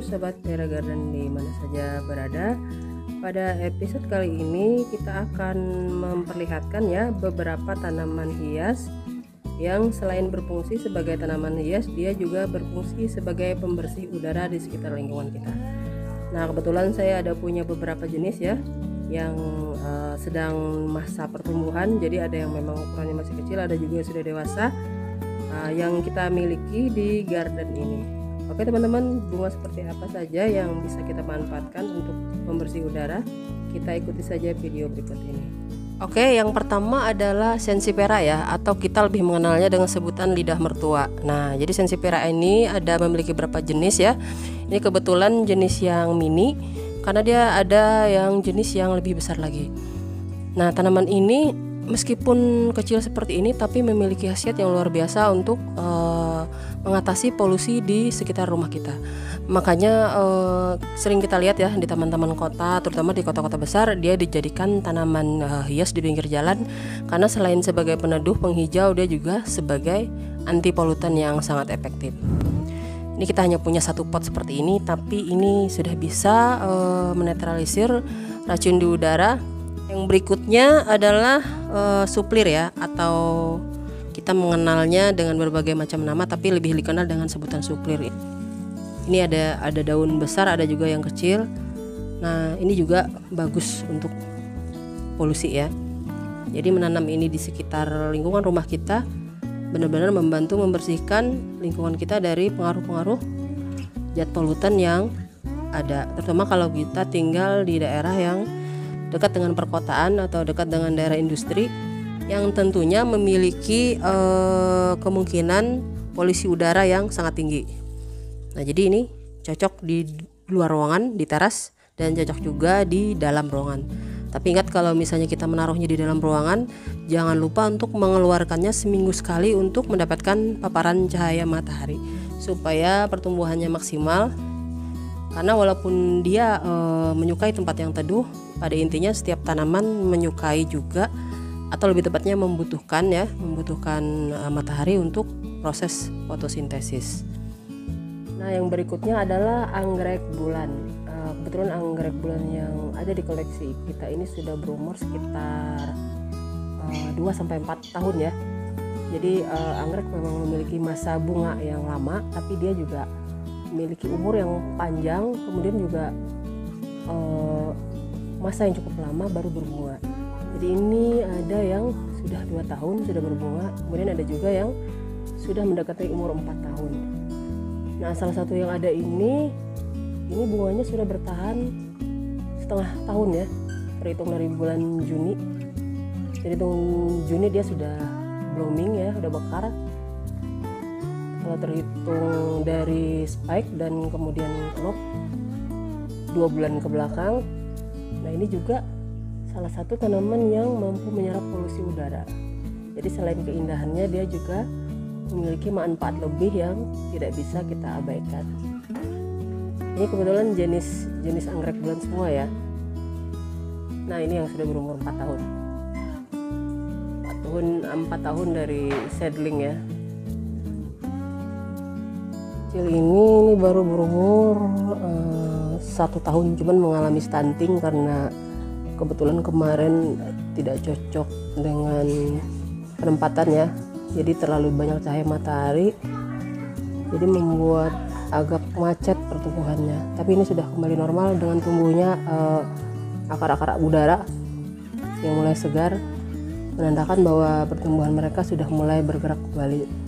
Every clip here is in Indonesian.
Sobat Tera Garden di mana saja berada. Pada episode kali ini kita akan memperlihatkan ya beberapa tanaman hias yang selain berfungsi sebagai tanaman hias, dia juga berfungsi sebagai pembersih udara di sekitar lingkungan kita. Nah, kebetulan saya ada punya beberapa jenis ya yang sedang masa pertumbuhan. Jadi ada yang memang ukurannya masih kecil, ada juga yang sudah dewasa yang kita miliki di garden ini. Oke teman-teman, bunga seperti apa saja yang bisa kita manfaatkan untuk pembersih udara? Kita ikuti saja video berikut ini. Oke, yang pertama adalah Sansevieria ya, atau kita lebih mengenalnya dengan sebutan lidah mertua. Nah, jadi Sansevieria ini ada memiliki beberapa jenis ya. Ini kebetulan jenis yang mini, karena dia ada yang jenis yang lebih besar lagi. Nah, tanaman ini meskipun kecil seperti ini, tapi memiliki khasiat yang luar biasa untuk mengatasi polusi di sekitar rumah kita. Makanya sering kita lihat ya di taman-taman kota, terutama di kota-kota besar, dia dijadikan tanaman hias di pinggir jalan, karena selain sebagai peneduh penghijau, dia juga sebagai anti polutan yang sangat efektif. Ini kita hanya punya satu pot seperti ini, tapi ini sudah bisa menetralisir racun di udara. Yang berikutnya adalah suplir ya, atau kita mengenalnya dengan berbagai macam nama, tapi lebih dikenal dengan sebutan suplir. Ini ada daun besar, ada juga yang kecil. Nah, ini juga bagus untuk polusi ya. Jadi menanam ini di sekitar lingkungan rumah kita benar-benar membantu membersihkan lingkungan kita dari pengaruh-pengaruh zat polutan yang ada, terutama kalau kita tinggal di daerah yang dekat dengan perkotaan atau dekat dengan daerah industri yang tentunya memiliki kemungkinan polusi udara yang sangat tinggi. Nah, jadi ini cocok di luar ruangan, di teras, dan cocok juga di dalam ruangan. Tapi ingat, kalau misalnya kita menaruhnya di dalam ruangan, jangan lupa untuk mengeluarkannya seminggu sekali untuk mendapatkan paparan cahaya matahari supaya pertumbuhannya maksimal. Karena walaupun dia menyukai tempat yang teduh, pada intinya setiap tanaman menyukai juga, atau lebih tepatnya membutuhkan matahari untuk proses fotosintesis. Nah, yang berikutnya adalah anggrek bulan. Kebetulan anggrek bulan yang ada di koleksi kita ini sudah berumur sekitar 2-4 tahun ya. Jadi anggrek memang memiliki masa bunga yang lama, tapi dia juga memiliki umur yang panjang, kemudian juga masa yang cukup lama baru berbunga. Jadi ini ada yang sudah 2 tahun sudah berbunga, kemudian ada juga yang sudah mendekati umur 4 tahun. Nah, salah satu yang ada ini bunganya sudah bertahan setengah tahun ya, terhitung dari bulan Juni. Jadi Juni dia sudah blooming ya, sudah mekar. Kalau terhitung dari spike dan kemudian knop 2 bulan ke belakang. Nah, ini juga salah satu tanaman yang mampu menyerap polusi udara. Jadi selain keindahannya, dia juga memiliki manfaat lebih yang tidak bisa kita abaikan. Ini kebetulan jenis anggrek bulan semua ya. Nah, ini yang sudah berumur 4 tahun. 4 tahun dari seedling ya. Kecil ini baru berumur 1 tahun, cuman mengalami stunting karena kebetulan kemarin tidak cocok dengan penempatan ya. Jadi terlalu banyak cahaya matahari, jadi membuat agak macet pertumbuhannya. Tapi ini sudah kembali normal dengan tumbuhnya akar-akar udara yang mulai segar, menandakan bahwa pertumbuhan mereka sudah mulai bergerak kembali.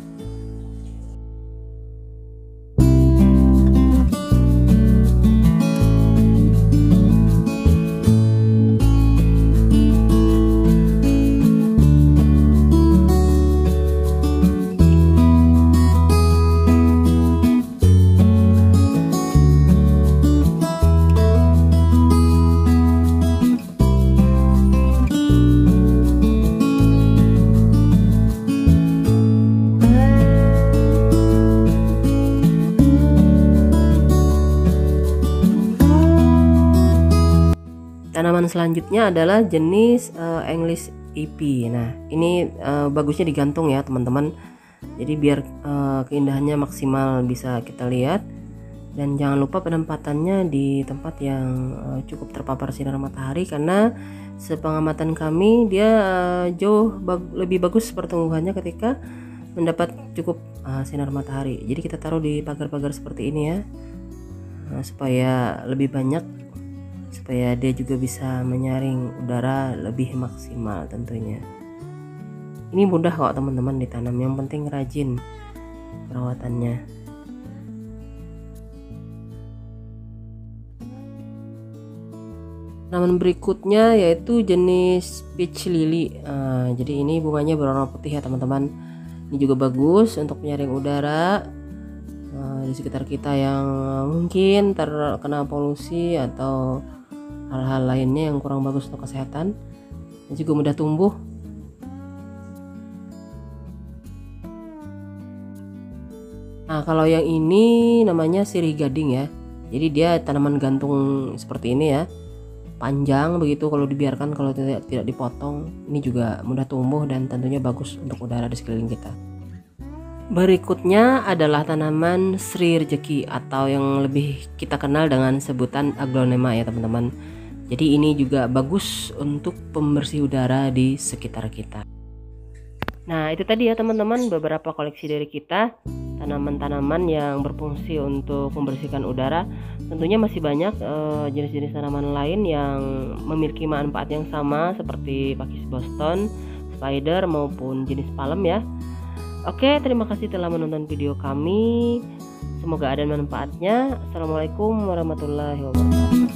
Tanaman selanjutnya adalah jenis English EP. Nah, ini bagusnya digantung ya teman-teman. Jadi biar keindahannya maksimal bisa kita lihat. Dan jangan lupa penempatannya di tempat yang cukup terpapar sinar matahari, karena sepengamatan kami dia jauh lebih bagus pertumbuhannya ketika mendapat cukup sinar matahari. Jadi kita taruh di pagar-pagar seperti ini ya, supaya lebih banyak, supaya dia juga bisa menyaring udara lebih maksimal tentunya. Ini mudah kok teman-teman ditanam, yang penting rajin perawatannya. Tanaman berikutnya yaitu jenis peach lily. Jadi ini bunganya berwarna putih ya teman-teman. Ini juga bagus untuk menyaring udara di sekitar kita yang mungkin terkena polusi atau hal-hal lainnya yang kurang bagus untuk kesehatan. Dan juga mudah tumbuh. Nah, kalau yang ini namanya sirih gading ya. Jadi dia tanaman gantung seperti ini ya, panjang begitu kalau dibiarkan, kalau tidak dipotong. Ini juga mudah tumbuh dan tentunya bagus untuk udara di sekeliling kita. Berikutnya adalah tanaman Sri Rejeki atau yang lebih kita kenal dengan sebutan aglonema ya teman-teman. Jadi ini juga bagus untuk pembersih udara di sekitar kita. Nah, itu tadi ya teman-teman beberapa koleksi dari kita, tanaman-tanaman yang berfungsi untuk membersihkan udara. Tentunya masih banyak jenis-jenis tanaman lain yang memiliki manfaat yang sama seperti pakis Boston, spider maupun jenis palem ya. Oke, terima kasih telah menonton video kami. Semoga ada manfaatnya. Assalamualaikum warahmatullahi wabarakatuh.